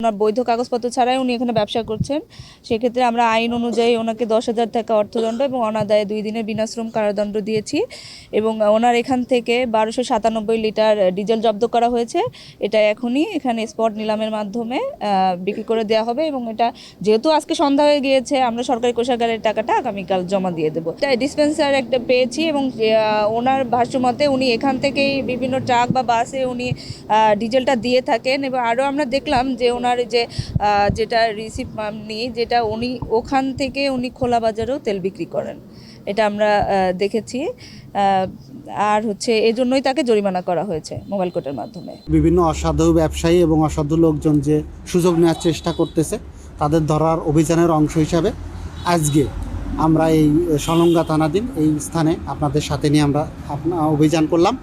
ওনার বৈধ কাগজপত্র ছাড়াই উনি এখানে ব্যবসা করছেন। সেক্ষেত্রে আমরা আইন অনুযায়ী ওনাকে 10,000 টাকা অর্থদণ্ড এবং অনাদায়ে 2 দিনের বিনাশ্রম কারাদণ্ড দিয়েছি এবং ওনার এখান থেকে 1297 লিটার ডিজেল জব্দ করা হয়েছে। এটা এখনই এখানে স্পট নিলামের মাধ্যমে বিক্রি করে দেওয়া হবে এবং এটা যেহেতু আজকে সন্ধ্যা হয়ে গিয়েছে, আমরা সরকারি কোষাগারের টাকাটা আগামীকাল জমা দিয়ে দেবো। এটা ডিসপেন্সার একটা পেয়েছি এবং ওনার ভাষ্যমতে উনি এখান থেকেই বিভিন্ন ট্রাক বা বাসে উনি ডিজেলটা দিয়ে থাকেন এবং আরও আমরা দেখলাম যে ওনার যেটা রিসিপ্ট নিই, যেটা উনি ওখান থেকে উনি খোলা বাজারেও তেল বিক্রি করেন, এটা আমরা দেখেছি। আর এই জন্যই তাকে জরিমানা করা হয়েছে মোবাইল কোর্টের মাধ্যমে। বিভিন্ন অসাধু ব্যবসায়ী এবং অসাধু লোকজন যে সুযোগ নেওয়ার চেষ্টা করতেছে, তাদের ধরার অভিযানের অংশ হিসাবে আজকে আমরা এই সলঙ্গা থানাধীন এই স্থানে আপনাদের সাথে নিয়ে আমরা অভিযান করলাম।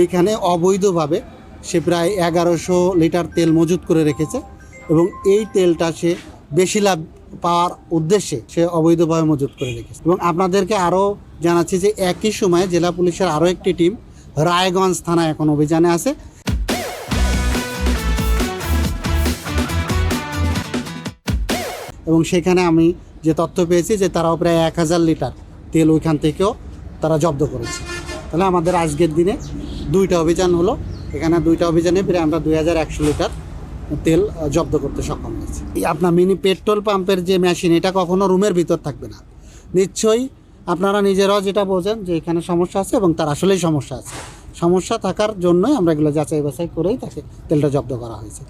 এইখানে অবৈধভাবে সে প্রায় 1100 লিটার তেল মজুত করে রেখেছে এবং এই তেলটা সে বেশি লাভ পাওয়ার উদ্দেশ্যে সে অবৈধভাবে মজুত করে রেখেছে। এবং আপনাদেরকে আরও জানাচ্ছি যে একই সময়ে জেলা পুলিশের আরও একটি টিম রায়গঞ্জ থানায় এখন অভিযানে আছে। এবং সেখানে আমি যে তথ্য পেয়েছি যে তারাও প্রায় 1000 লিটার তেল ওইখান থেকেও তারা জব্দ করেছে। তাহলে আমাদের আজকের দিনে 2টা অভিযান হলো। এখানে 2টা অভিযানে প্রায় আমরা 2100 লিটার তেল জব্দ করতে সক্ষম হয়েছি। আপনার মিনি পেট্রোল পাম্পের যে মেশিন, এটা কখনো রুমের ভিতর থাকবে না। নিশ্চয়ই আপনারা নিজেরাও যেটা বোঝেন যে এখানে সমস্যা আছে এবং তার আসলেই সমস্যা আছে। সমস্যা থাকার জন্যই আমরা এগুলো যাচাই বাছাই করেই তাকে তেলটা জব্দ করা হয়েছে।